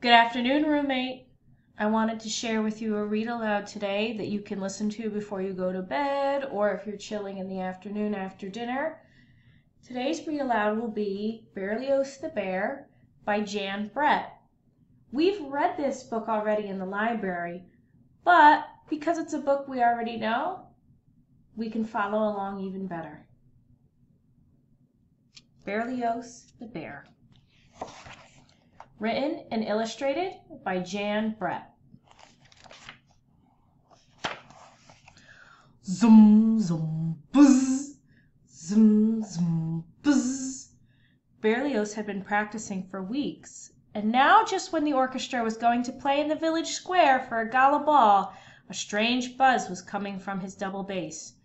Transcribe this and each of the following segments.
Good afternoon, roommate. I wanted to share with you a read aloud today that you can listen to before you go to bed or if you're chilling in the afternoon after dinner. Today's read aloud will be Berlioz the Bear by Jan Brett. We've read this book already in the library, but because it's a book we already know, we can follow along even better. Berlioz the Bear. Written and illustrated by Jan Brett. Zoom, zoom, buzz. Zoom, zoom, buzz. Berlioz had been practicing for weeks, and now just when the orchestra was going to play in the village square for a gala ball, a strange buzz was coming from his double bass.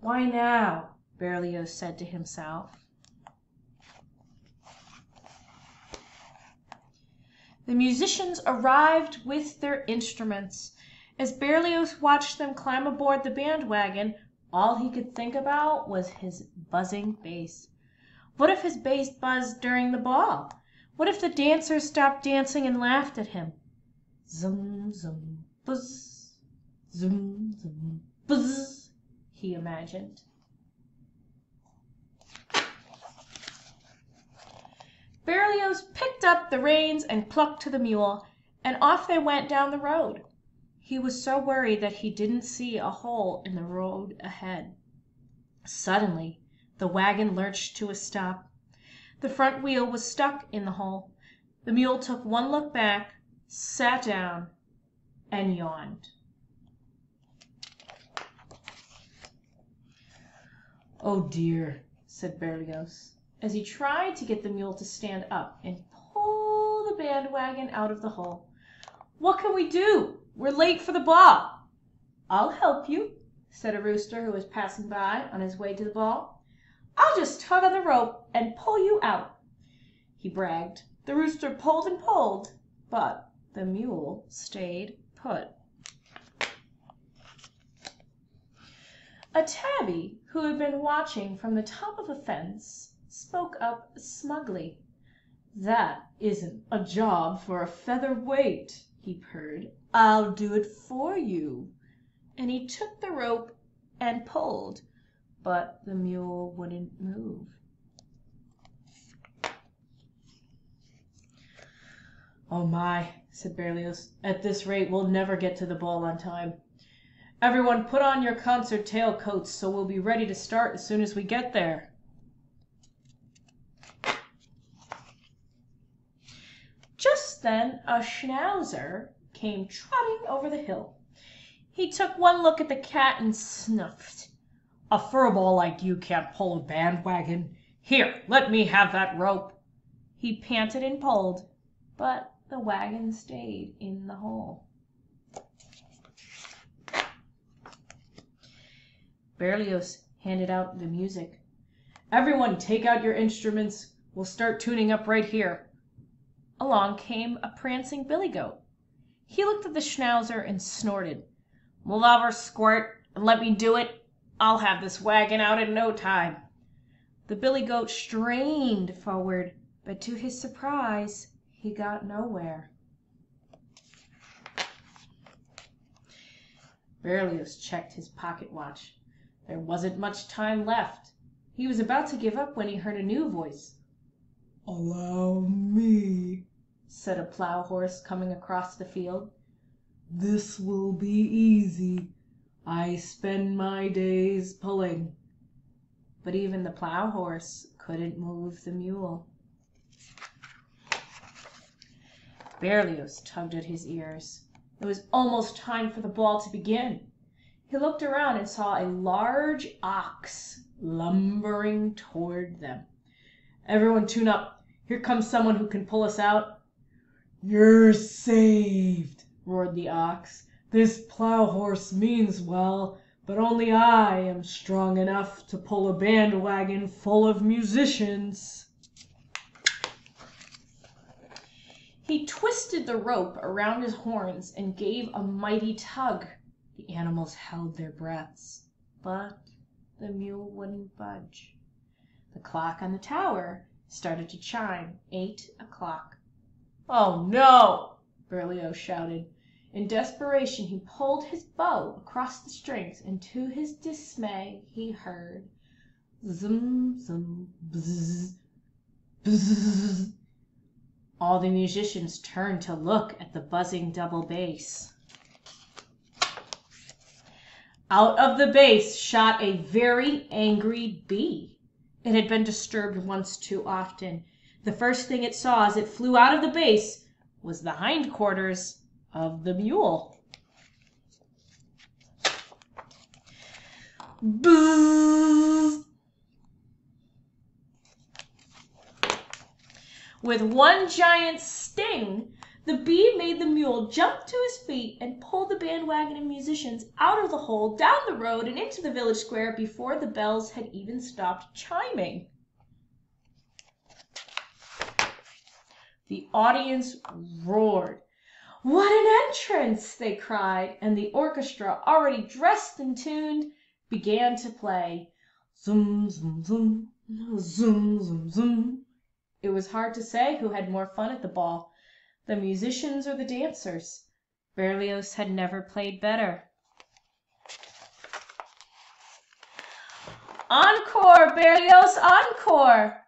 "Why now?" Berlioz said to himself. The musicians arrived with their instruments. As Berlioz watched them climb aboard the bandwagon, all he could think about was his buzzing bass. What if his bass buzzed during the ball? What if the dancers stopped dancing and laughed at him? Zum, zum, buzz. Zum, zum, buzz, he imagined. Berlioz picked up the reins and clucked to the mule, and off they went down the road. He was so worried that he didn't see a hole in the road ahead. Suddenly, the wagon lurched to a stop. The front wheel was stuck in the hole. The mule took one look back, sat down, and yawned. "Oh dear," said Berlioz, as he tried to get the mule to stand up and pull the bandwagon out of the hole. "What can we do? We're late for the ball." "I'll help you," said a rooster who was passing by on his way to the ball. "I'll just tug on the rope and pull you out," he bragged. The rooster pulled and pulled, but the mule stayed put. A tabby who had been watching from the top of a fence spoke up smugly. "That isn't a job for a featherweight," he purred. "I'll do it for you." And he took the rope and pulled, but the mule wouldn't move. "Oh my," said Berlioz, "at this rate we'll never get to the ball on time. Everyone put on your concert tailcoats so we'll be ready to start as soon as we get there." Just then a schnauzer came trotting over the hill. He took one look at the cat and snuffed. "A furball like you can't pull a bandwagon. Here, let me have that rope." He panted and pulled, but the wagon stayed in the hole. Berlioz handed out the music. "Everyone take out your instruments. We'll start tuning up right here." Along came a prancing billy goat. He looked at the schnauzer and snorted. "Move over, squirt, and let me do it. I'll have this wagon out in no time." The billy goat strained forward, but to his surprise, he got nowhere. Berlioz checked his pocket watch. There wasn't much time left. He was about to give up when he heard a new voice. "Allow me," said a plow horse coming across the field. "This will be easy. I spend my days pulling." But even the plow horse couldn't move the mule. Berlioz tugged at his ears. It was almost time for the ball to begin. He looked around and saw a large ox lumbering toward them. "Everyone tune up. Here comes someone who can pull us out." "You're saved," roared the ox. "This plow horse means well, but only I am strong enough to pull a bandwagon full of musicians." He twisted the rope around his horns and gave a mighty tug. The animals held their breaths, but the mule wouldn't budge. The clock on the tower started to chime 8 o'clock. "Oh, no!" Berlioz shouted. In desperation he pulled his bow across the strings, and to his dismay he heard zum, zum, bzz, bzz. All the musicians turned to look at the buzzing double bass. Out of the bass shot a very angry bee. It had been disturbed once too often. The first thing it saw as it flew out of the bass was the hindquarters of the mule. Buzz! With one giant sting, the bee made the mule jump to his feet and pull the bandwagon of musicians out of the hole, down the road, and into the village square before the bells had even stopped chiming. The audience roared. "What an entrance!" they cried, and the orchestra, already dressed and tuned, began to play. Zum, zum, zum, zum, zum, zum. It was hard to say who had more fun at the ball, the musicians or the dancers. Berlioz had never played better. "Encore, Berlioz, encore!"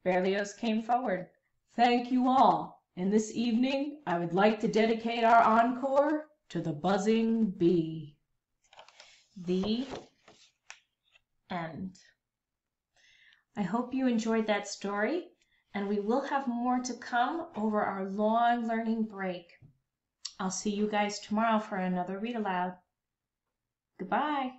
Berlioz came forward. "Thank you all, and this evening I would like to dedicate our encore to the buzzing bee." The end. I hope you enjoyed that story, and we will have more to come over our long learning break. I'll see you guys tomorrow for another read aloud. Goodbye.